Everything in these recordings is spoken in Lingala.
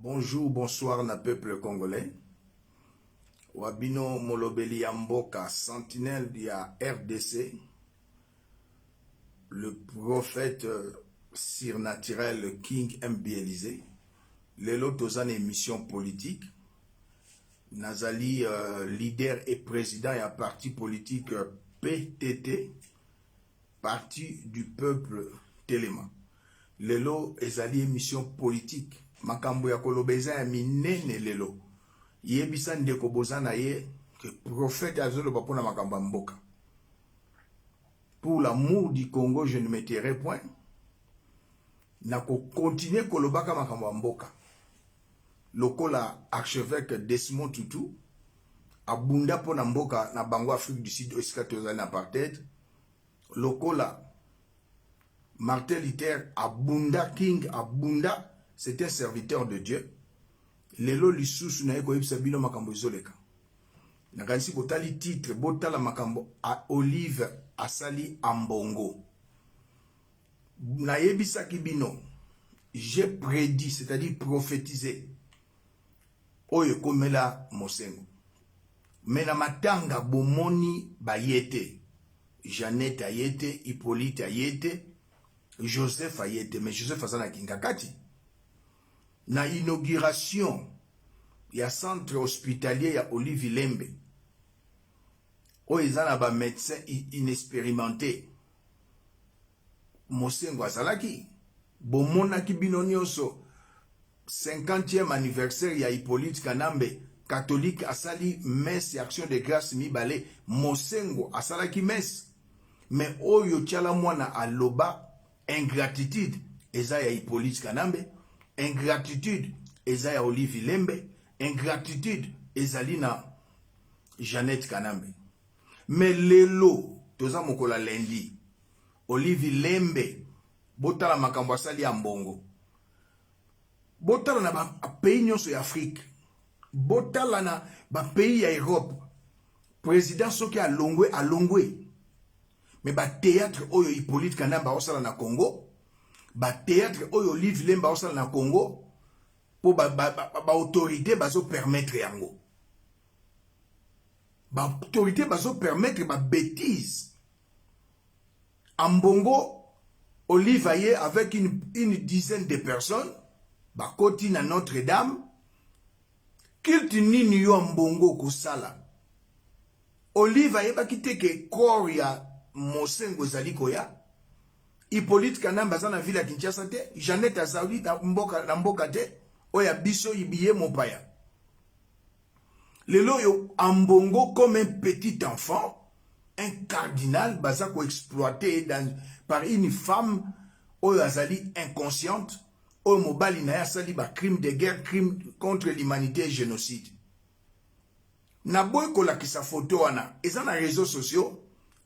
Bonjour, bonsoir na peuple congolais. Wabino Molobeli Yamboka, sentinelle de la RDC, le prophète surnaturel King MB Élysée, Lelo Tozan émission politique, Nazali leader et président et à parti politique PTT, Parti du peuple Téléma. Lelo ezali émission politique. Makambo ya kolobeza ya minene lelo. Yebisa ndeko bozana ye que prophète azolo bapona makambo mboka. Pour l'amour du Congo, je ne me tairai point. Nako continuer kolobaka makambo mboka. Lokola archevêque Desmond Tutu abunda pona mboka na bango Afrique du Sud osikatozana apartheid. Lokola Martin Luther abunda King abunda, c'est un serviteur de Dieu. Lelo lisusu na eko yebisa bino makambo ezoleka. Nakanisi botali titre botala makambo a Olive asali ambongo. Na yebisa kibino, j'ai prédit, c'est-à-dire prophétisé. Oyo komela mosengo. Mena matanga bomoni bayete. Jeannette ayete, Hippolyte ayete, Joseph ayete, mais Joseph azana kingakati. Na inauguration ya centre hospitalier ya Olive Lembe. O ezana ba médecin inexpérimenté. Mosengo azalaki. Bomonaki bino nyonso 50e anniversaire ya Hippolyte Kanambe, catholique asali messe et action de grâce mibale. Mosengo asalaki messe. Mais oyo tiala mwana aloba ingratitude eza ya Hippolyte Kanambe, ingratitude eza ya Olive Lembe, ingratitude ezali na Jeannette Kanambe. Mais lelo toza mokola lendi Olive Lembe botala makambo asali ya mbongo. Botala na ba pays nyonso ya Afrique. Botala na ba pays ya Europe. Président soki alongwe. Mais ba théâtre oyo Hippolyte Kanambe osala na Congo, ba théâtre oyo Olive Lembe osala na Congo, pour ba autorité bazo permettre yango. Ba autorité bazo permettre ba bêtise. Ambongo Olive aye avec une dizaine de personnes, ba koti na Notre-Dame, kilt nini yo ambongo kusala. Olive aye ba kiteke corps ya Mosengo zaliko ya Hippolyte Kanambe azana villa Kinshasa te, Jeannette azali na mboka te, oya biso ibiye mopaya. Lelo yo ambongo comme un petit enfant, un cardinal bazako exploité par une femme oyo azali inconsciente, oyo mobali na ya sali ba crime de guerre, crime contre l'humanité et génocide. Na boy kolakisa photo wana, ezana réseaux sociaux.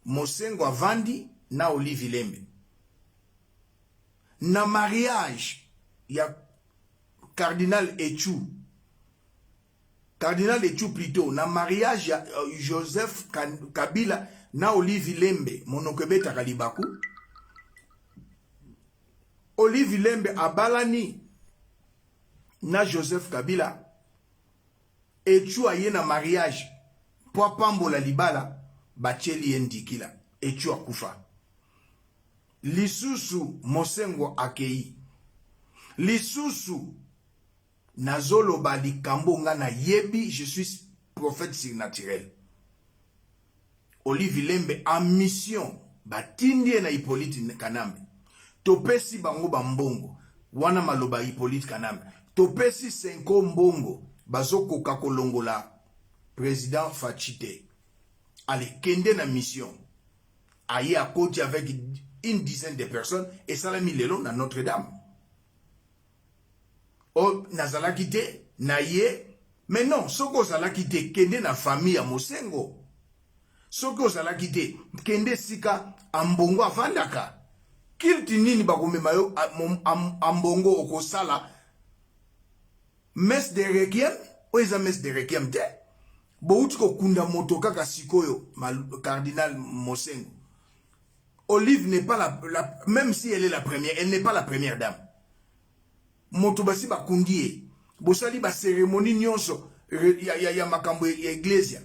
Mosengo avandi na Olive Lembe. Na mariage ya Cardinal Echu. Cardinal Echu plutôt. Na mariage ya Joseph Kabila na Olive Lembe. Monokebeta kalibaku. Olive Lembe abalani na Joseph Kabila. Echu aye na mariage. Po pambola libala. Bacheli endikila, Echu akufa. Lisusu Mosengo akei. Lisusu nazolo bali kambonga na yebi, je suis prophète surnaturel. Olive Lembe en mission, batindie na Hippolyte Kanambe. Topesi bango bambongo, wana maloba Hippolyte Kanambe. Topesi senko mbongo, bazoko kakolongola président Fachite. Allez, kende na mission. Aye à côté avec une dizaine de personnes et ça l'a mis le long dans Notre-Dame. Oh, nazala kite, naye. Mais non, soko zala kite, kende na famille à Mosengo. Soko zala kite, kende sika ambongo avandaka. Kilti nini bakume mayo ambongo okosala. Messe de requiem, oiza messe de requiem te. Boutiko kunda moto kaka sikoyo, cardinal Mosengo. Olive n'est pas même si elle est la première, elle n'est pas la première dame. Moto basi bakundie, bosali ba cérémonie nyonso ya makambo ya iglesia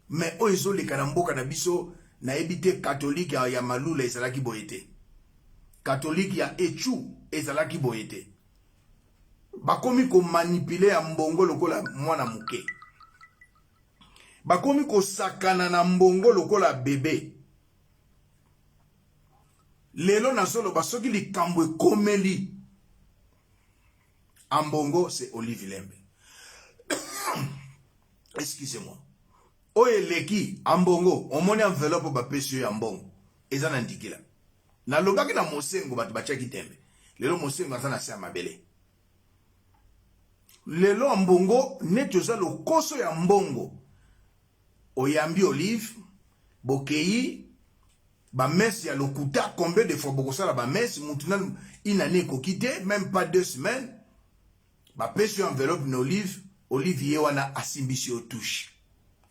mais o ezoleka na mboka na biso na ebite catholique ya malula ezalaki boyete catholique ya echu ezalaki boyete bakomi ko manipuler ya mbongo lokola mwana muke bakomi ko sakana na mbongo lokola bébé lelo na solo basoki likambo ekomeli ambongo c'est Olive Lembe. Excusez-moi. Oye leki ambongo omoni enveloppe ba pesio ya mbongo eza na ndikila na lobaki na mosengo bato bachaki tembe lelo mosengo aza na se ya mabele lelo ambongo neti oza lokoso ya mbongo oyambi Olive bokei bamesse ya lokuta combien de fois bokosala bamesse mutuna inane kokite même pas 2 semaines bapesi enveloppe na Olive ye wana asimbisi otushi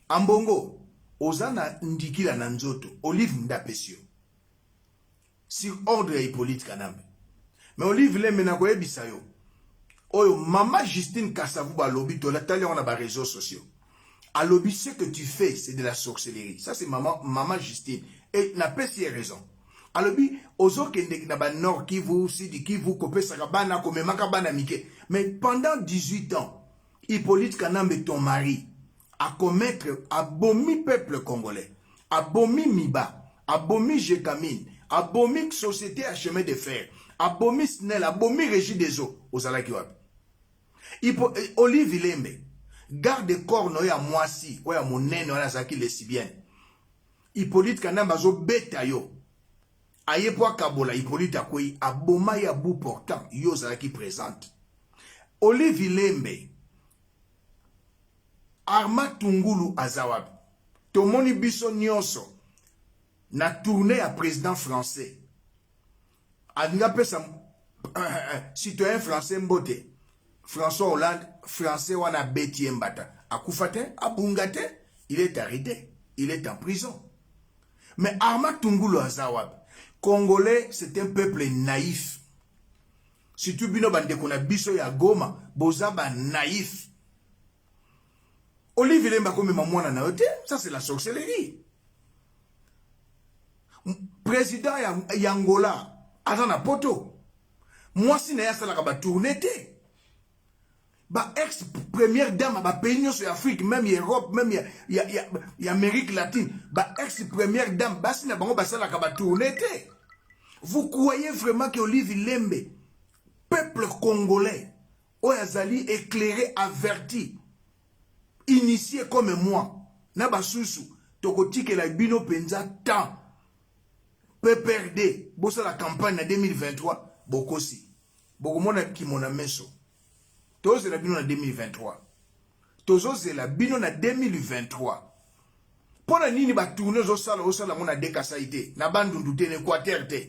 ambongo ozana ndikila na nzoto Olive ndapesi yo sur ordre ya Hippolyte Kanambe mais Olive Lembe na koyebisa yo oyo mama Justine Kasavu balobi to la tali on a ba réseaux sociaux alobi ce que tu fais c'est de la sorcellerie ça c'est maman Justine et na pesi raison alobi ozokende na ba Nord Kivu Sud Kivu kopesa bana komemaka bana mike mais pendant 18 ans Hippolyte Kanambe ton mari à commettre abomi peuple congolais abomi Miba abomi Jekamine abomi société à chemin de fer abomi SNEL abomi régie des eaux ozalaki wapi Olive Lembe garde corps no ya mwasi oya monene wana zaki lesbienne Hippolyte Kanambe azo beta yo aye po kabola Hippolyte akoyi aboma ya bout portant yo zalaki présente Olive Lembe Arma Tungulu azawabi tomoni biso nyonso na tournée ya président français adinga pesa citoyen français mbote François Hollande français wana beti mbata akufate abungate il est arrêté il est en prison mais Arma Tungulu azawabi Congolais c'est un peuple naïf surtout bino bandeko na biso ya Goma bozaba naïf Olive Lembe comme maman na yote ça c'est la sorcellerie président ya Angola azana poto moi si na ya sala ka ba tourner te ba ex première dame ba pays nyonso ya Afrique même Europe même ya Amérique latine ba ex première dame basi na bango ba sala ka ba tourner te vous croyez vraiment que Olive Lembe peuple congolais oyazali éclairé averti initié comme moi na basusu tokotike la bino penza temps PPRD bossa la campagne en 2023 bokosi bokomona kimona meso toze la bino en 2023 tozoze la bino na 2023 pona nini ba tourner zo sala mona dekasaité na bandundu te Équateur te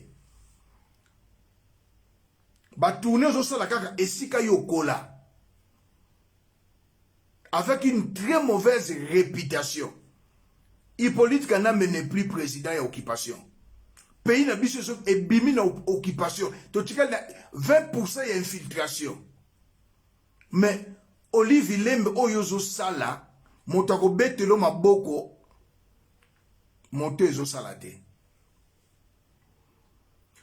ba tourner zo sala kaka esika yokola avec une très mauvaise réputation. Hippolyte Kanambe n'est plus président et occupation. Pays na biso est bimi na occupation. Totikal 20% et infiltration. Mais Olive Lembe oyozo sala motako betelo maboko montezo salate.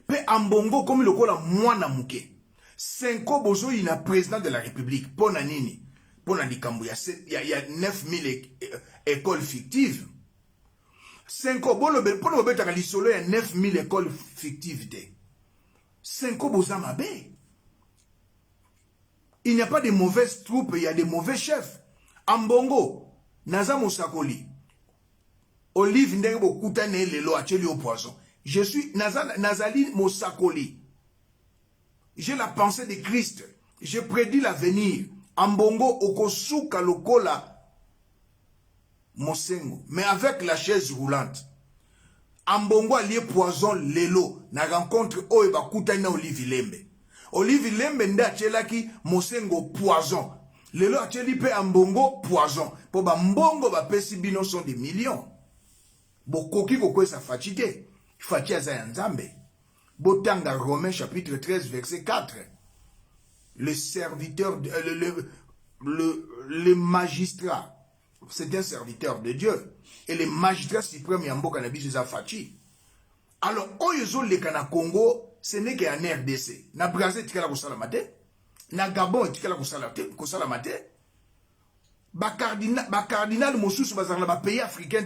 Pe ambongo comme lokola mwana muke. 5 bozo ina président de la République pona nini. Pour la likambo, il y a 9000 écoles fictives. 5 ans, pour le bête à l'isolo, il y a 9000 écoles fictives. 5 ans, il n'y a pas de mauvaises troupes, il y a de mauvais chefs. Ambongo, Naza Mosakoli, Olive Ndebo Koutane Lelo Acheli au poison. Je suis Nazali Mosakoli. J'ai la pensée de Christ. Je prédis l'avenir. Ambongo okosuka lokola mosengo mais avec la chaise roulante ambongo allié poison lelo na rencontre oyo bakutani na Olive Lembe nde achelaki mosengo poison lelo acheli pe ambongo poison po ba mbongo ba pesi bino sont des millions bokoki kokwesa fatite fati aza ya nzambe botanga Romains chapitre 13 verset 4 le serviteur le magistrat, c'est un serviteur de Dieu. Et le magistrat suprême Yambo Cannabis is Fachi. Alors, Oyozo le Kana Congo, ce n'est qu'un RDC. Na Brazil, tu as la maté. Na Gabon, tu as la maté. Ba cardinal Moussous, ba pays africain.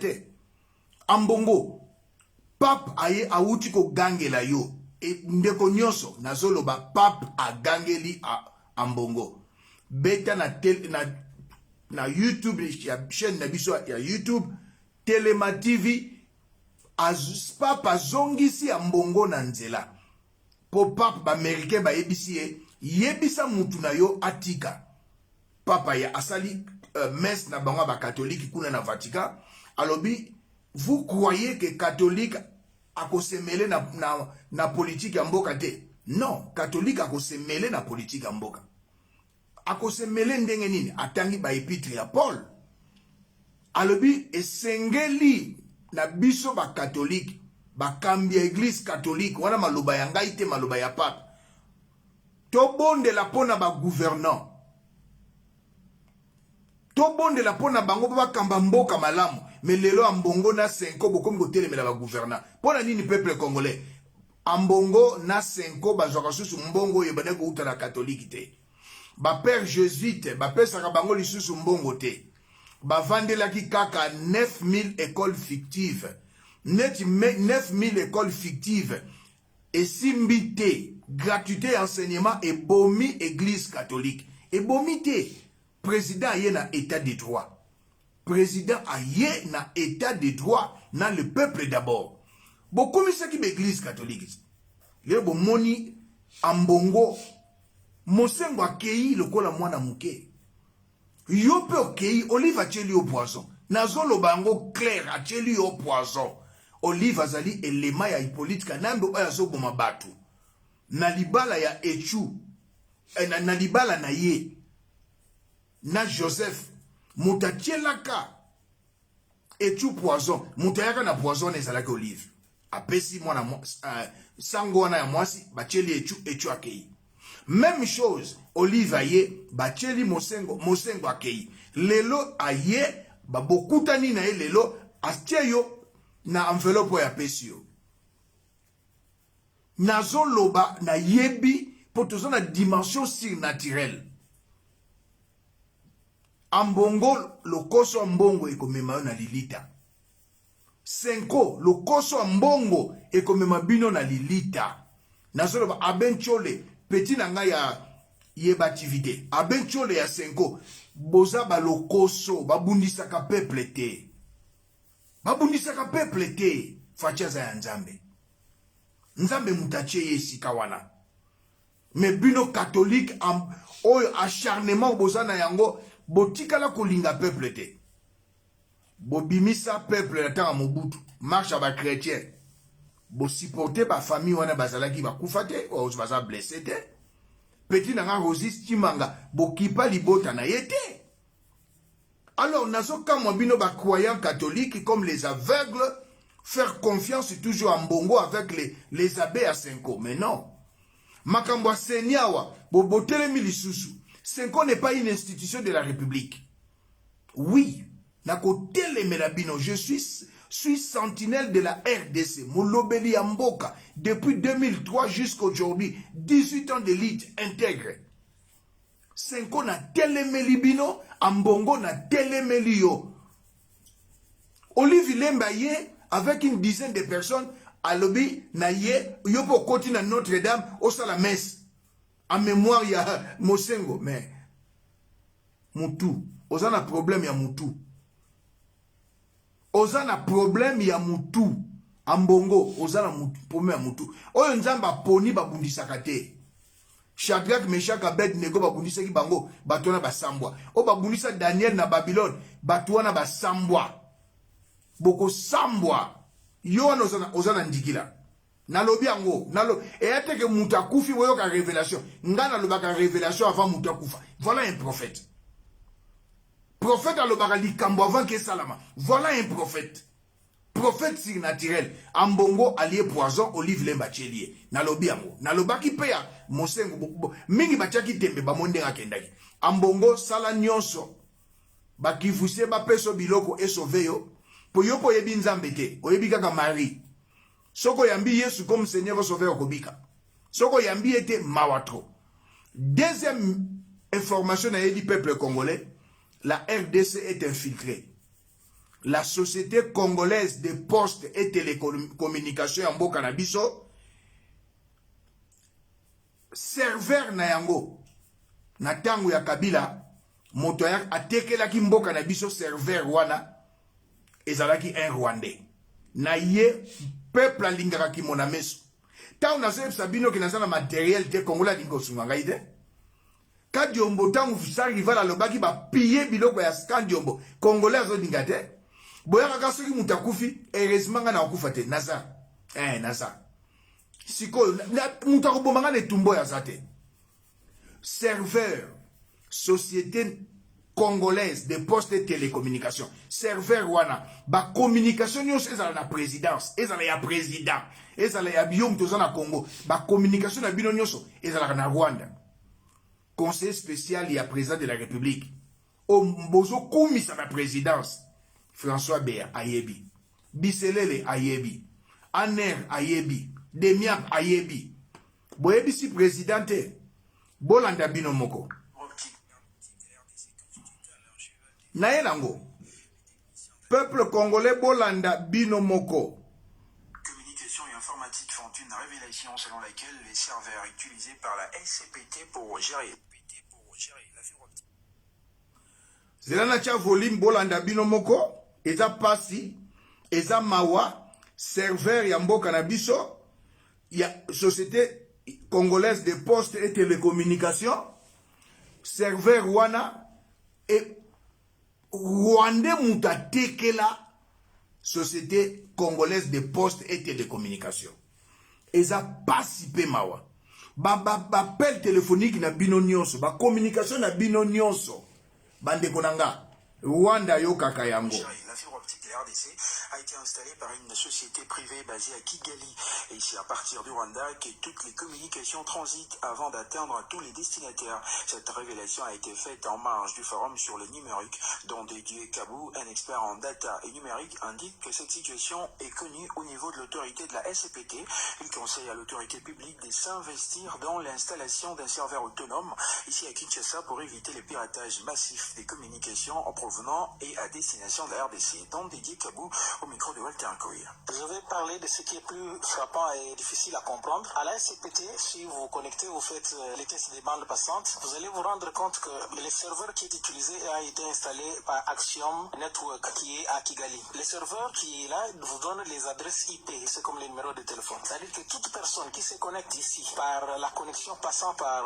Ambongo, Pape aye awuti ko gangela yo. Et ndeko nyonso, nazolo ba Pape a gangeli a Ambongo. Beta na YouTube, ya chaîne na biso ya YouTube, Telema TV, Papa zongisi Ambongo na nzela. Po Pape ba Américain ba yebisi yebisa mutu na yo atika. Papa ya asali messe na bango ba catholique kuna na Vatican. Alobi, vous croyez que catholique a se mêler na politique ya mboka te? Non, catholique a se mêler na politique ya mboka. A se mêler ndenge nini? Atangi ba épître ya Paul. Alobi esengeli na biso ba catholique, ba kambia église catholique, wana maloba ya ngai te maloba ya pape. To bonde la pona ba gouvernant. To bonde la pona bango ba kamba mboka malamu. Mais lelo Ambongo na 5 bokomi kote le ba gouvernant. Pona nini peuple congolais? Ambongo na 5 ba zoka mbongo yebane ko uta na catholique te. Ba père jésuite, ba père saka bango lisusu mbongo te. Ba vandela ki kaka 9000 écoles fictives. 9000 écoles fictives. Et simbité, gratuité enseignement et bomi église catholique. Et bomi te, président yé na état de droit. Président aye na état de droit na le peuple d'abord. Beaucoup de qui l'église catholique. Les bon moni Ambongo Mosengo akei le kola mwana muke. Yo pe okei Olive acheli au poison. Nazolo bango clair acheli au poison. Olive azali elema ya Hippolyte Kanambe oya zo boma batu. Na libala ya Echu. Na libala na ye. Na Joseph Moutatielaka Echu poison. Moutayaka na poison ezalaki Olive. Apesi mwana sango wana ya mwasi bacheli Echu akei. Même chose, Olive aye, bacheli Mosengo akei. Lelo aye, babokutani na ye lelo, astieyo na enveloppe ya pesio. Nazo loba na yebi, potozo na dimension surnaturelle. Ambongo, lokoso mbongo ekomema na lilita. Senko, lokoso mbongo ekomema bino na lilita. Nazo loba abenchole, petit nanga ya yebativité. Abenchole ya Senko. Boza balokoso. Babundisaka peuple te. Babundisaka peuple te. Fachaza ya Nzambe. Nzambe mutache yesi kawana. Me bino catholique oyo acharnement boza na yango. Botika la kolinga peuple te. Bobimisa peuple la tanga Mobutu. Marche ba chrétien. Bo supporter ba famille wana bazalaki ba kufate ou baza blessé te. Petit nanga Rosis Chimanga bo kipa libota na yete. Alors nazo kamwa bino ba croyants catholiques comme les aveugles faire confiance toujours en Mbongo avec les abbés à Senko. Mais non. Makambo Senyawa bo botelemi lisusu. Senko n'est pas une institution de la République. Oui, nako telemelabino je suis sentinelle de la RDC, Moulobeli Amboka, depuis 2003 jusqu'à aujourd'hui, 18 ans d'élite intègre. Senko na telemelibino, Ambongo na telemelio. Olive Lembaye, avec une dizaine de personnes, à l'obé, na ye, yopo koti na Notre-Dame, au salamès, en mémoire ya Mosengo, mais, Moutou, osana problème ya Moutou. Ozana problème ya mutu. Ambongo, ozana problème ya mutu. Oyo nzamba poni babundisaka te. Shadrach, Meshach, Abednego babundisaki bango, batona basambwa. O babundisa Daniel na Babylone, batwana basambwa. Boko sambwa. Yo ozana ndikila. Nalobi yango, et ate ke mutakufi woyo ka révélation. Ngana lobaka révélation avant mutakufa. Voilà un prophète. Prophète alobaka likambo avant que salama. Voilà un prophète. Prophète surnaturel. Ambongo allié poison, Olive Lemba Chelie. Nalobi yango. Nalobaki peya Mosengo. Mingi bachaki tembe ba monde akendaki. ambongo sala nyonso bakifuse bapeso biloko esove yo po yo po yebi nzambe te oyebi kaka Marie soko yambi Yesu comme Seigneur sauveur okobika soko yambi ete mawatro. Deuxième information du peuple congolais, la RDC est infiltrée. La société congolaise de postes et télécommunications en Mboka na biso serveur na yango na tango ya Kabila moto ya atekelaki Mboka na biso serveur wana ezalaki un Rwandais na ye peuple alingaka ki mona meso ta on a sabino ki na matériel te Kongola lingo sunga ide ka Diombo tango sa rival alobaki ba piller biloko ya scan Diombo Congolais zo dingate boyaka ka soki mutakufi heureusement nga na okufa te nasa nasa siko mutako bomanga ne tumbo ya zate serveur société congolaise de postes et télécommunications serveur wana ba communication nyos ezala na présidence ezala ya président ezala ya biom tozana Congo ba communication na bino nyoso ezala na Rwanda conseil spécial ya président de la République o mbozo komisa na présidence François Béa ayebi Biselele ayebi Aner ayebi Demiap ayebi boyebi si présidente bolanda bino moko Naelango. Peuple congolais bolanda bino moko. Communication et informatique font une révélation selon laquelle les serveurs utilisés par la SCPT pour gérer la fibre optique. Zelana tia volume bolanda bino moko. Eza pasi. Eza mawa. Serveur ya mboka na biso. Ya société congolaise de postes et télécommunications. Serveur wana. Et Rwandais mutatekela société congolaise de postes et télécommunications. Eza pasipe mawa. Appel téléphonique na bino nyonso, ba communication na bino nyonso. Bande konanga. Rwanda yo kaka yango. La fibre optique de RDC a été installée par une société privée basée à Kigali. Et c'est à partir du Rwanda que toutes les communications transitent avant d'atteindre tous les destinataires. Cette révélation a été faite en marge du forum sur le numérique, dont Dédieu Kabou, un expert en data et numérique, indique que cette situation est connue au niveau de l'autorité de la SCPT. Il conseille à l'autorité publique de s'investir dans l'installation d'un serveur autonome ici à Kinshasa pour éviter le piratage massif des communications en provenant et à destination de la RDC. Donc Dédieu Kabou au micro de Walter Nkoy. Je vais parler de ce qui est plus frappant et difficile à comprendre. À la SCPT, si vous vous connectez, vous faites les tests des bandes passantes, vous allez vous rendre compte que le serveur qui est utilisé a été installé par Axiom Network qui est à Kigali. Le serveur qui est là vous donne les adresses IP, c'est comme les numéros de téléphone. C'est-à-dire que toute personne qui se connecte ici par la connexion passant par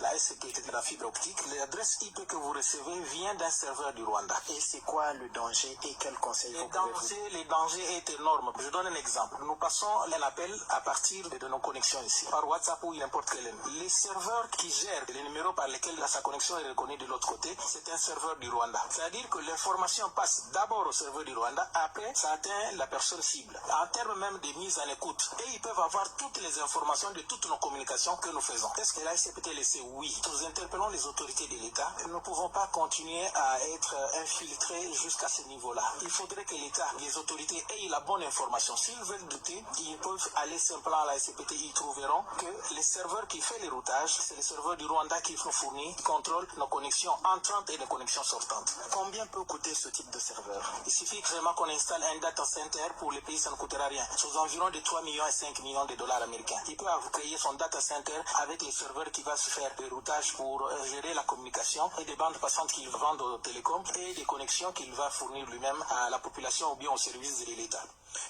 la SCPT de la fibre optique, l'adresse IP que vous recevez vient d'un serveur du Rwanda. Et c'est quoi le danger et quel conseil vous pouvez vous... Le danger est énorme. Je donne un exemple. Nous passons un appel à partir de nos connexions ici, par WhatsApp ou n'importe quel. Les serveurs qui gèrent les numéros par lesquels sa connexion est reconnue de l'autre côté, c'est un serveur du Rwanda. C'est-à-dire que l'information passe d'abord au serveur du Rwanda, après ça atteint la personne cible. En termes même de mise en écoute, et ils peuvent avoir toutes les informations de toutes nos communications que nous faisons. Est-ce que la SCPT le sait? Oui. Nous interpellons les autorités de l'État. Nous ne pouvons pas continuer à être infiltrés jusqu'à ce niveau-là. Il faudrait que l'État, les autorités aient la bonne information. S'ils veulent douter, ils peuvent aller simplement à la SCPT. Ils trouveront que les serveurs qui font les routages, c'est les serveurs du Rwanda qui nous fournissent, qui contrôlent nos connexions entrantes et nos connexions sortantes. Combien peut coûter ce type de serveur? Il suffit vraiment qu'on installe un data center pour les pays, ça ne coûtera rien. Sous environ de 3 millions et 5 millions de dollars américains. Il peut créer son data center avec les serveurs qui va se faire des routages pour gérer la communication et des bandes passantes qu'il vend aux télécoms et des connexions qu'il va fournir lui-même à la population ou bien au service de l'État.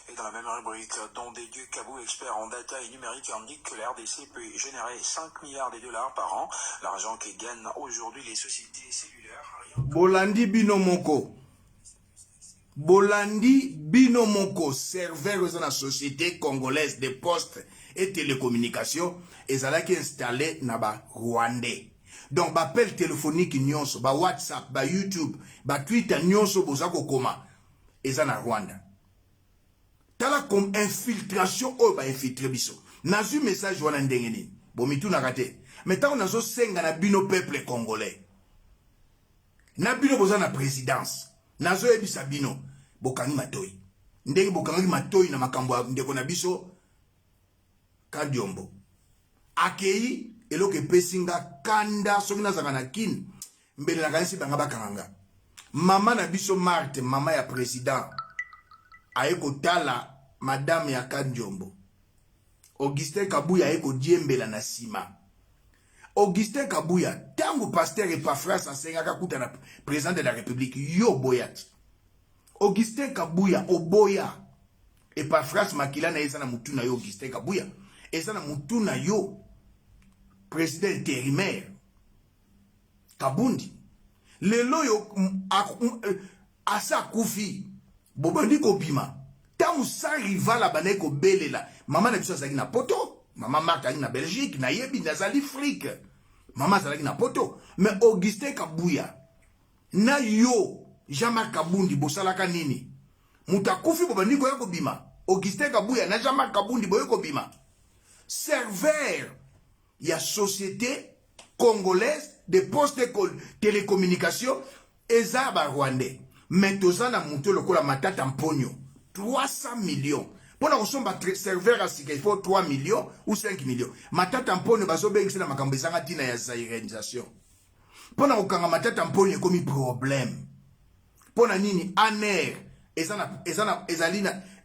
Et dans la même rubrique, dont Dédieu Kabou, expert en data et numérique, indique que la RDC peut générer 5 milliards de dollars par an, l'argent que gagnent aujourd'hui les sociétés cellulaires. Bolandi Binomoko. Bolandi Binomoko, serveur de la société congolaise de postes et télécommunications, et ça qui est installé dans le Rwandais. Donc, appel téléphonique nyonso, ba WhatsApp, ba YouTube, ba Twitter nyonso bozako koma, et ça na Rwanda. Tala comme infiltration ou ba infiltré biso. Nazu message wana ndengeni. Bon mitu na raté. Mais tant nazo senga na bino peuple congolais. Na bino boza na présidence. Nazo ebisa bino. Bokangi matoi. Ndenge bokangi matoi na makambo ndeko na biso. Kadiombo. Akei, eloke pesinga kanda, soki nazaka na kin. Mbele na kanisi banga bakanga. Mama na biso Marthe, mama ya président. Aeko tala, madame ya Kadiombo. Augustin Kabuya aeko diembela na sima. Augustin Kabuya, tango pasteur Epaphras enseignaka kuta na président de la République, yo boyat. Augustin Kabuya, oboya. Epaphras makila na eza na mutuna yo Augustin Kabuya. Eza na mutuna yo président intérimaire. Kabundi. Lelo yo asa kufi. Bobondi ko bima. Tango sa rival abane ko belela. Maman na biso azalaki na poto. Maman Marthe azalaki na Belgique. Na yebi nazali fric. Maman azalaki na poto. Mais Augustin Kabuya. Na yo. Jean-Marc Kabundi bosalaka nini. Mutakufi bobondi ko yako bima. Augustin Kabuya na Jean-Marc Kabundi boyo ko bima. Serveur. Ya société congolaise de postes de télécommunication. Eza ba Rwandais. Mais tozana muto lokola matata mponyo. 300 millions. Pour la ressource serveur à il faut 3 millions ou 5 millions. Matata mponyo baso bengisi na makambo ezanga tina ya zairenisation. Pour la okanga matata mponyo komi problème. Pour la nini aner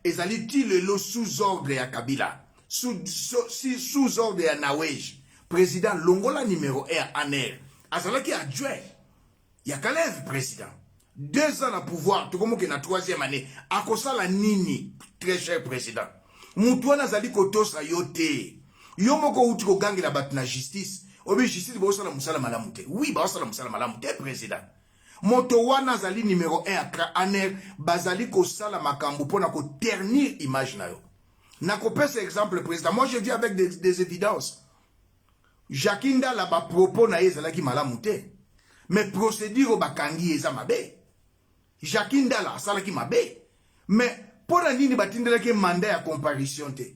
ezali ti lelo sous ordre ya Kabila. Sous ordre ya Nawej. Président Longola numéro 1 aner. Azalaki adjoint. Ya Kalev président. 2 ans à pouvoir, tout comme que na 3e année, à cause la nini, très cher président. Moutouana zali koto sa yote. Yomoko uti ko gangi la bat na justice. Obi justice ba osala musala malamute. Oui, ba osala musala malamute président. Moto wana zali numéro 1 à aner bazali ko sala makambu pona ko ternir image na yo. Na ko pese exemple président. Moi je dis avec des évidences. Jakinda la ba propos na yezala ki malamute. Mais procédure bakangi eza mabe. Jakindala salaki mabe. Mais pour la nini batindela ke mandat ya comparution te.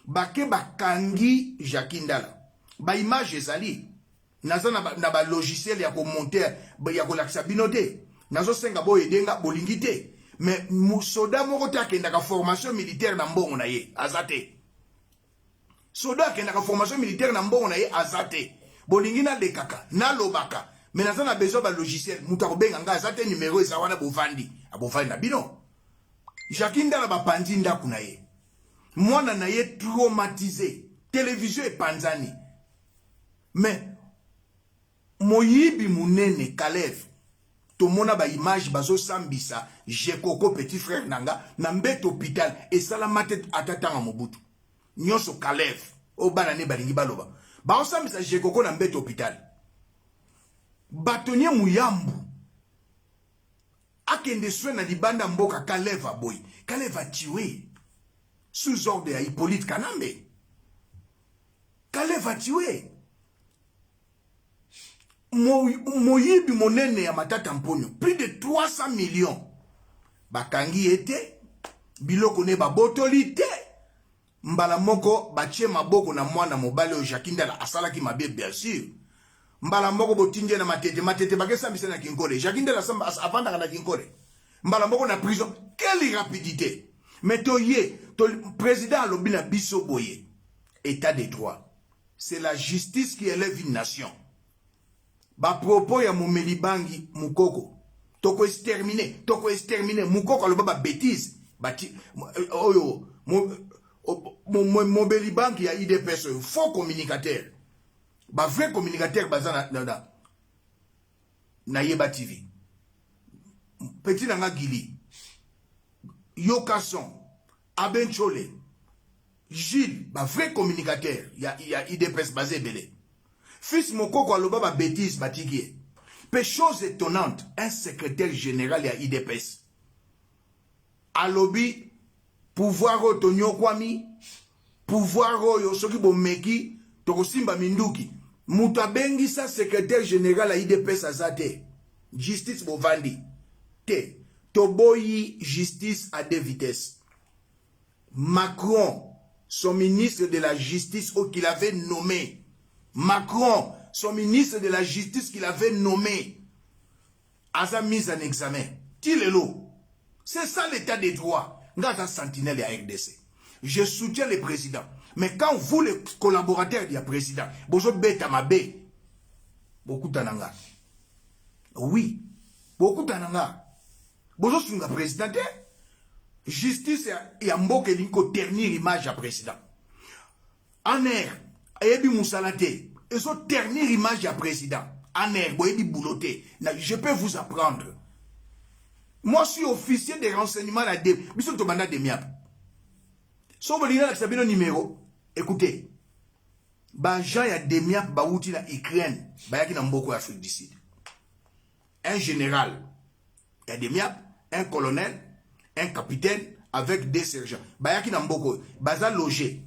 Bake bakangi Jakindala. Ba image ezali. Naza na ba logiciel ya ko monter ya ko laksa binote. Nazo senga boye denga bolingi te. Mais soda moko te akenda ka formation militaire na mbongo na ye azate. Soda akenda ka formation militaire na mbongo na ye azate. Bolingi na lekaka na lobaka. Mais nous avons besoin de logiciel. Nous avons besoin de numéro et ça va bovandi. Abovandi na bino. Jakinda la bapandi ndaku na ye. Mwana na ye traumatisé. Télévision et panzani. Mais moyibi munene Kalev. To mona ba image bazo sambisa. Jekoko petit frère nanga. Nambet hôpital. Et salamate atatanga mobutu. Nyoso Kalev. Obanane balingi baloba. Ba osambisa Jekoko nambet hôpital. Batonye muyambu akende soin na libanda mboka Kaleva boy. Kaleva tué sous ordre ya Hippolyte Kanambe. Kaleva tué moyibi monene ya matata mponyo plus de 300 millions. Bakangi ete biloko ne babotoli te. Mbala moko bachie maboko na mwana mobale o Jakindala asalaki mabe bien sûr. Mbala moko botinje na matete bakesa mbisa na kinkole. Jakindala samba avanda na kinkole. Mbala moko na prison. Quelle rapidité. Mais toye, président Lobina biso boye. État de droit. C'est la justice qui élève une nation. Ba propos ya Mumelibangi Mukoko. Toko exterminer. Mukoko aloba ba bêtise. Bati oyo Mumelibangi ya IDPS faux communicateur. Ba vrai communicateur baza na Yeba TV. Petit nanga Gili. Yokason. Abenchole. Gilles, ba vrai communicateur. Ya IDPS basé belé. Fils Mokoko aloba ba bêtise batikie. Pe chose étonnante, un secrétaire général ya IDPS. Alobi pouvoir otonyo kwami, pouvoir oyo soki bomeki tokosimba minduki. Mutabengisa secrétaire général à IDPS azate. Justice bovandi. Te. Toboyi justice à 2 vitesses. Macron, son ministre de la justice qu'il avait nommé. Macron, son ministre de la justice qu'il avait nommé. Aza mise en examen. Tilelo. C'est ça l'état des droits. Ngaza sentinelle à RDC. Je soutiens le président. Mais quand vous, les collaborateurs du président, vous avez bête à ma baie, beaucoup d'ananga. Oui, beaucoup d'ananga. Vous avez un président. Justice et un mot qui ternir l'image à président. En air, Ebi Moussalate, ils ont ternir l'image à président. En air, Ebi Bouloté. Je peux vous apprendre. Moi, je suis officier des renseignements à la DEM. Je suis mandat de MIAP. Si vous voulez le numéro, écoutez. Jean ya DEMIAP, Baouti la Ukraine, Bayaki Namboko Afrique du Sud. Un général, il y a DEMIAP, un colonel, un capitaine avec des sergents. Bayaki Namboko, Baza logé.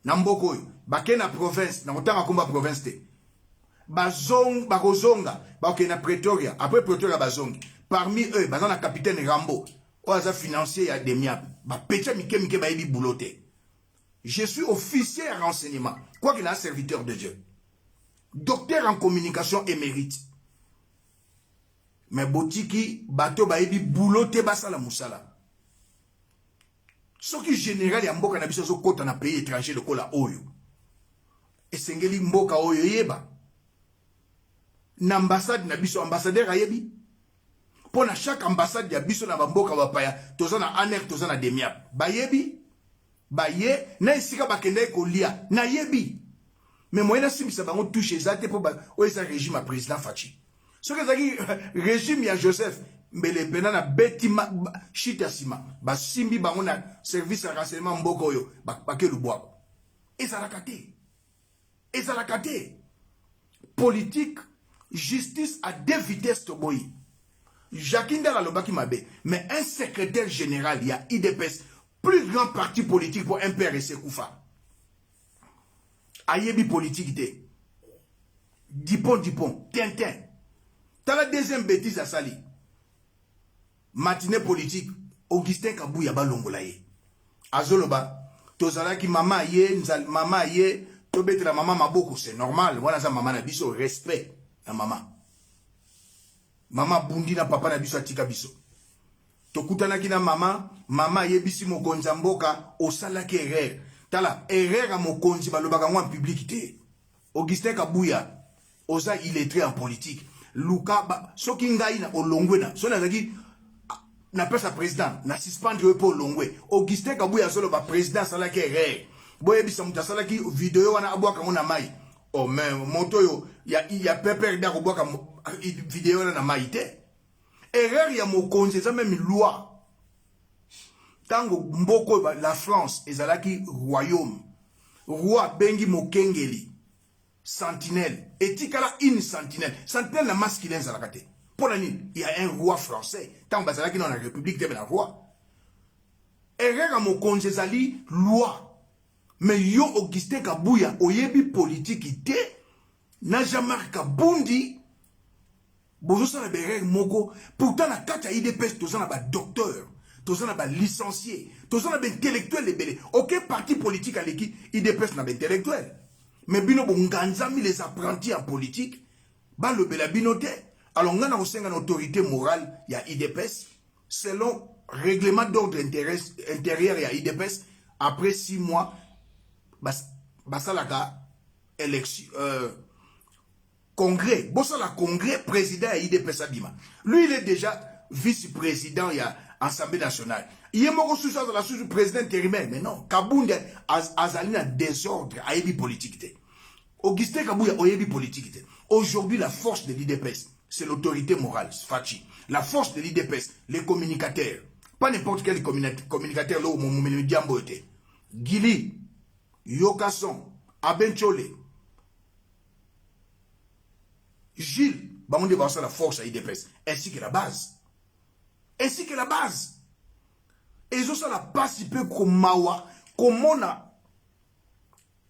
Namboko, Bakena province, Namotanga Kumba province te. Bakozonga, Bakena Pretoria, après Pretoria Bazongi. Parmi eux, Bazana capitaine Rambo, Oaza financier à DEMIAP, Pecha Mike Baïbi Bouloté. Je suis officier à renseignement, quoi qu'il a un serviteur de Dieu. Docteur en communication émérite. Mais Botiki, Bato Baïbi Bouloté Basala Moussala. Ce qui général, il y a un mboka nabiso so kota na pays étranger de kola oyo. Et sengeli mboka oyo yeba. N'ambassade nabiso ambassadeur ayebi. Pour chaque ambassade, il y a biso na mboka wapaya. Tozana anek, tozana DEMIAP. Bayebi. Baye. Na isika bakende kolia. Na yebi. Mais moi, si ça va toucher ça, c'est pour le régime à président Fachi. Ce que ça dit, régime, il y a Joseph. Mais les pénals na betima chita sima ba simbi ba on a service à renseignement mboko yo ba ke le bois et ça la caté politique justice à deux vitesses to boy Jakinda la lobaki mabe mais un secrétaire général il y a IDPS plus grand parti politique pour un PRC Koufa ayebi politique de Dupont Tintin t'as la deuxième bêtise à Sali. Matinée politique, Augustin Kabou yaba longolaye. Azoloba, tozala ki mama ye, tobete la maman maboko, c'est normal. Voilà ça maman na biso, respect na maman. Maman bundi na papa na biso atika biso. Tokutana ki na mama ye bisi mokonza mboka, osala ki erreur. Tala, erreur a mokonzi balobaka en publicité. Augustin Kabouya, osa illettré en politique. Luka, soki ngai na olongwe na, so na zaki, na pesa président na suspendre pour longwe Augustin Kabouya solo ba président salaki erreur boye bisa muta salaki vidéo wana abwaka ngona mai oh mais moto yo ya pepper da kubwaka vidéo na maite erreur ya mokonzi ça même loi tango mboko la France ezalaki royaume roi bengi mokengeli sentinelle etikala une sentinelle na masculin zalakate. Il y a un roi français. Tant que dans la République, il y a un roi. Erreur à mon congézali, loi. Mais yo Augustin Kabouya, oyebi politique ité, n'a jamais kabundi. Bozo sa la berre moko. Pourtant, la carte à IDPS, tous en a docteur, tous en a licencié, tous en a intellectuel les belés. Aucun parti politique à l'équipe, IDPS n'a pas intellectuel. Mais bino bonganzami les apprentis en politique, ba le bela binoté. Alors, on a une autorité morale, il y a IDPS, selon règlement d'ordre intérieur, il y a IDPS, après 6 mois, Bassalaka, élection, congrès, Bossala congrès, président à IDPS Abima. Lui, il est déjà vice-président, il y a Assemblée nationale. Il est mort sous la sous-président intérimaire, mais non, Kabounde, Azalina désordre, a ébi politique. Augustin Kabouya, a ébi politique. Aujourd'hui, la force de l'IDPS, c'est l'autorité morale, Fachi. La force de l'IDPS, les communicateurs. Pas n'importe quel communicateur là où mon diambo était. Gili, Yokason, Abenchole, Gilles, on devait avoir la force à l'IDPS, ainsi que la base. Ainsi que la base. Et ils ont ça la passe, il peut comme Mawa, comme on a.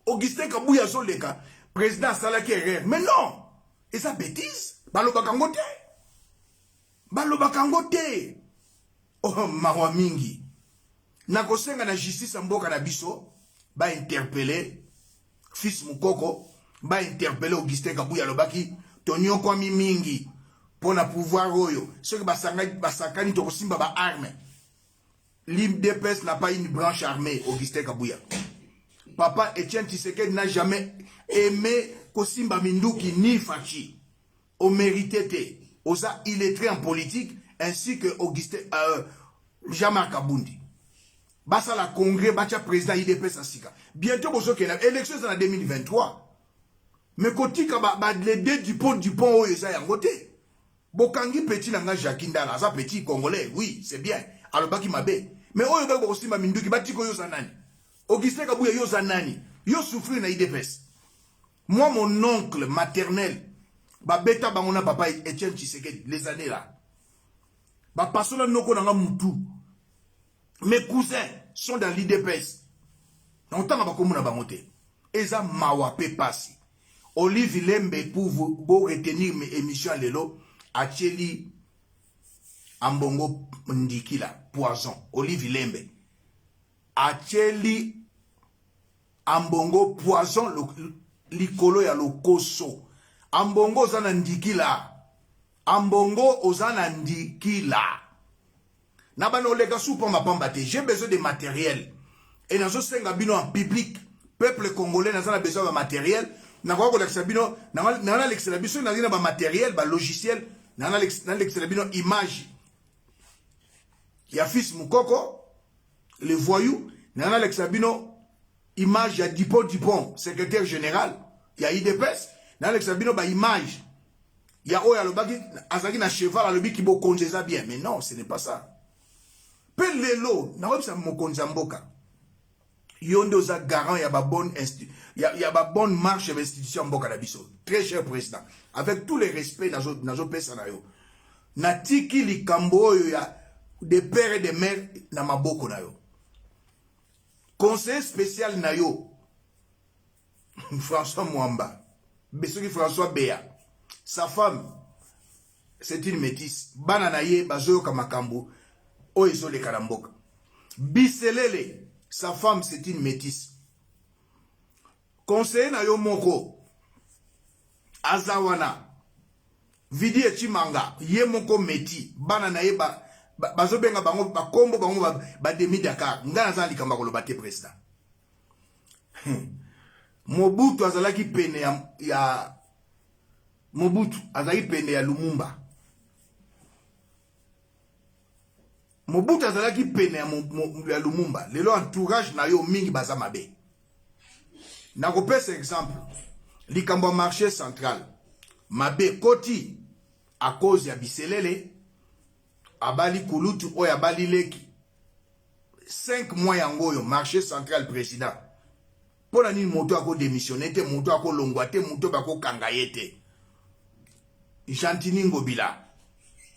Augustin Kabouya Soleka, président Salaki Herrera. Mais non! Et ça bêtise? Baloba kangote. Oh, mawa mingi. Nakosenga na justice mboka na biso, ba interpeller fils Mukoko, ba interpeller Augustin Kabouya lobaki, tonyo kwa mingi. pour na pouvoir oyo ceux qui basakani to kosimba ba arme. L'IDPS n'a pas une branche armée, Augustin Kabouya. Papa Etienne Tshisekedi n'a jamais aimé kosimba Minduki ni Fachi. Au mérité osa illettré en politique ainsi que Augustin Jean-Marc Kabundi. Basa la congrès bacha président IDPS asika. Bientôt bozo que l'élection c'est en 2023. Mais kotika les deux du pont oyo eza yangote. Bokangi petit langa Jakinda la ça petit congolais, oui, c'est bien. Alobaki mabe. Mais oyo ba kosimba Minduki batiko yo sanani. Augustin Kabouya yo sanani. Yo souffrir na IDPS. Moi mon oncle maternel Babeta bangona papa Etienne Tshisekedi les années là. Ba pasola noko nanga mutu. Mes cousins sont dans l'IDPS. Donc tant ba komuna bangote. Eza mawape pasi. Olive Lembe pour vous retenir mes émissions lelo Acheli Ambongo Ndikila poison Olive Lembe. Acheli Ambongo poison likolo ya lokoso. Ambongo ozana ndikila. Ambongo ozana ndikila. Nabana olega soupa mapamba te. J'ai besoin de matériel. Et nazo senga bino en public. Peuple congolais nazana besoin de matériel. Nakwa ko leksa bino, nana leksa biso nazina ba matériel, ba logiciel, nana leksa bino image. Ya fils Mukoko, le voyou, nana leksa bino image ya Dupont, secrétaire général, ya IDPS. Dans l'exabino ba image. Il y a oya lobaki azaki na cheval à lobi ki bo konjeza bien. Mais non, ce n'est pas ça. Pelelo, na web sa mo konzamboka. Yondo za garant ya ba bonne bonne marche de l'institution mboka na biso. Très cher président, avec tous les respects nazo pesa na yo. Natiki likambo yo ya des pères et des mères na maboko na yo. Conseil spécial na yo. François Mwamba. Bessoki François Béa. Sa femme, c'est une métisse. Bananaye, bazoyo kamakambu, oizo le karamboka. Biselele, sa femme, c'est une métisse. Conseiller na yo moko, Azawana, Vidi et Chimanga, ye moko meti, bananaye bazo benga bango, bakombo bango, demi Dakar, ngana zan likamba kolobate président. Mobutu azalaki pene ya Mobutu azalaki pene ya Lumumba. Mobutu azalaki pene ya Lumumba. Lelo entourage na yo mingi baza mabe. Nakopesa exemple. Likambo marché central. Mabe koti à cause ya Biselele abali kulutu oya abali leki. 5 mois yangoyo marché central président. Pour la nuit, moto a démissionné, moto a longwate, moto a kangayete. Jantini Ngobila.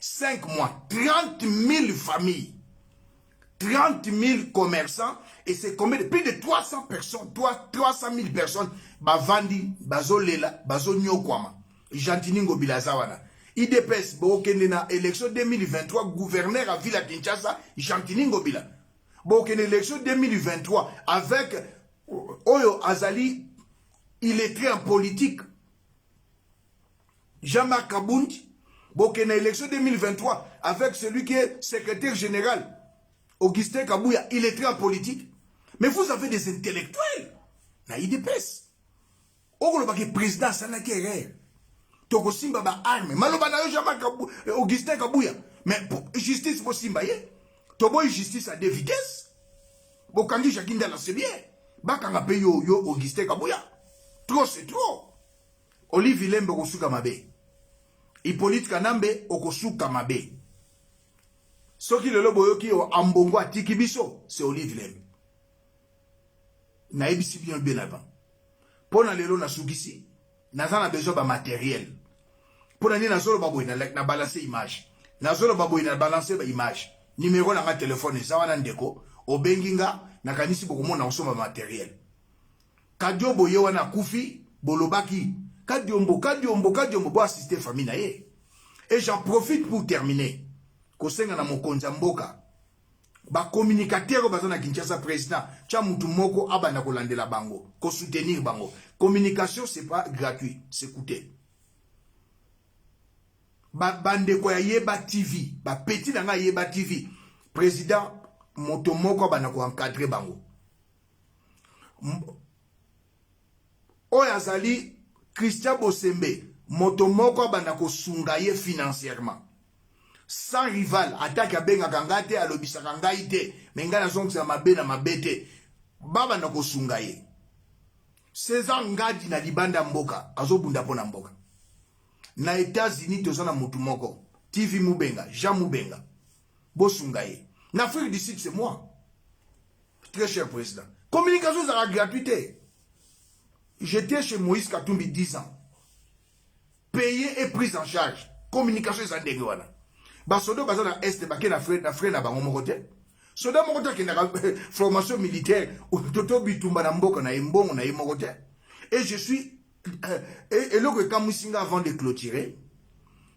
5 mois, 30 000 familles, 30 000 commerçants, et c'est combien de plus de 300 personnes, 300 000 personnes, bavandi, bazolela, bazonyokwama. Jantini Ngobila zawana. IDPS, bokende na élection 2023, gouverneur à Villa Kinshasa, Jantini Ngobila. Bokende élection 2023, avec Oyo Azali, il est très en politique. Jean-Marc Kabundi, Bokene élection 2023, avec celui qui est secrétaire général, Augustin Kabouya, il est très en politique. Mais vous avez des intellectuels. Na IDPS. Ogo le président Sanakere. Toko Simba ba arme. Maloba na yo Jean-Marc Augustin Kabouya. Mais justice pour Simba ye. Tobo justice à deux vitesses. Bokangi Jakinda la c'est bien. Bakanga pe yo Augustin Kabouya. Trop c'est trop. Olive Lembe okosuka mabe. Hippolyte Kanambe okosuka mabe. Soki lelo boyoki o ambongo atiki biso, c'est Olive Lembe. Na ebisi bien avant. Pona lelo na sugisi, nazana besoin ba matériel. Pona ni nazolo baboy na balancer image. Nazolo baboy na balancer ba image. Numéro na ma téléphone zawana ndeko, obenginga na kanisi bokomona osoma matériel. Kadio boye wana kufi bolobaki kadiombo bo assister famille na ye. Et j'en profite pour terminer. Kosenga na mokonza mboka. Ba communicateur bazana Kinshasa président, cha mutu moko abana kolandela bango, ko soutenir bango. Communication c'est pas gratuit, c'est coûté. bande ko ya Yeba TV, ba petit nanga Yeba TV. Président moto moko bana ko encadrer bango. Oyazali Christian Bosembe, moto moko bana ko sungaye financièrement. Sans rival, attaque à benga kangate, à l'obisa kangaite, mengana zonk sa mabe na mabete, baba na ko sungaye. César Ngadi na libanda mboka, azo bunda pona mboka. Na États-Unis, tozana mutu moko, TV Mubenga, Jean Mubenga, Bosungaye. Na Afrique du Sud, c'est moi. Très cher président. Communication, ça a gratuité. J'étais chez Moïse Katumbi 10 ans. Payé et pris en charge. Communication, ça a dégueulasse. Basodo, bazana Est, baké na frère na bango mokote. Soda mokote qui n'a formation militaire, ou toto bitumba na mboka na imbongo na imokote. Et je suis et le Kamusinga avant de clôturer,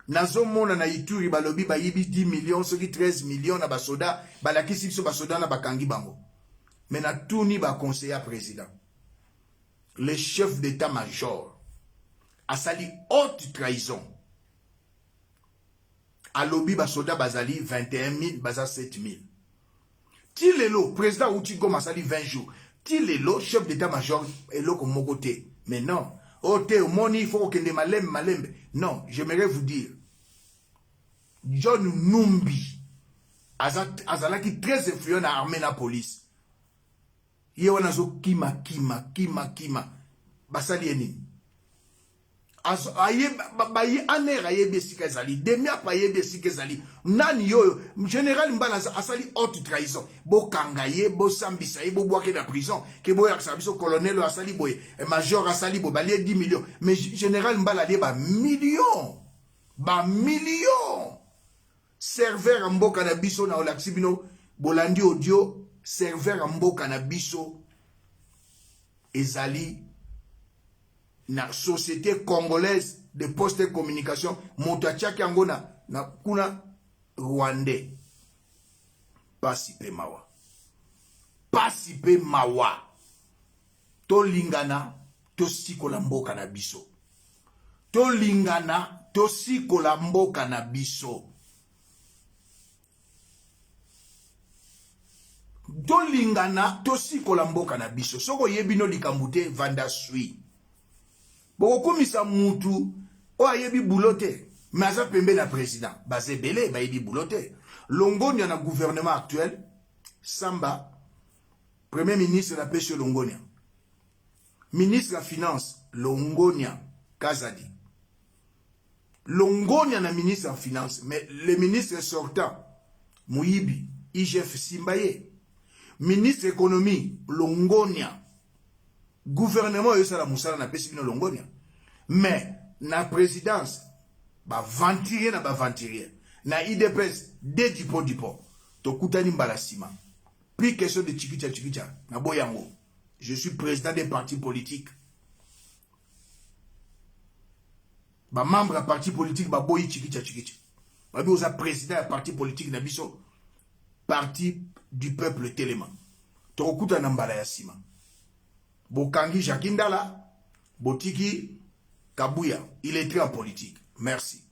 nazo mona na Ituri balobi ba yibi 10 millions, soki 13 millions na basoda, balakisi biso basoda na bakangi bango. Mais na tourni ba conseiller président. Le chef d'état-major a sali haute trahison. A lobi basoda bazali 21 000, baza 7 000. Tilelo, président Outiko Masali 20 jours. Tilelo, chef d'état-major, est là comme mon côté. Mais non. Oh, te, moni, il faut que les malembe. Non, j'aimerais vous dire. John Numbi, azala qui très influent à l'armée la police. Yewanazo kima. Basali eni. Aye aner aye besika zali demia pa ye besika zali nani yo général mbala asali haute trahison bo kangaye bo sambisa ye bo boake na prison ke bo yaksa biso colonel asali boye major asali bo bali 10 millions mais général mbala ali ba millions serveur mboka na biso na olaxibino bolandi audio serveur mboka na biso ezali na société congolaise de poste de communication montachaki yango na kuna rwandais pasipe mawa to lingana to sikola mboka na biso soko yebino likambute vanda sui Boko komisa mutu o ayebi boulote mais aza pembe na président bazé belé ba yebi boulote Longonia na gouvernement actuel Samba premier ministre la pêche Longonia ministre la finance Longonia Kazadi Longonia na ministre la finance mais le ministre sortant Muyibi IGF Simbaye ministre économie Longonia gouvernement yosala musala na pesi bino Longonia mais na présidence ba venturier na IDPS de dipo to kutani mbala sima puis question de chikicha na boyango je suis président des partis politiques ba membre à parti politique ba boyi chikicha ba bi oza président ya parti politique na biso parti du peuple Téléma to kutana mbala ya sima Bokangi Jakindala, Botiki Kabuya, il est très en politique. Merci.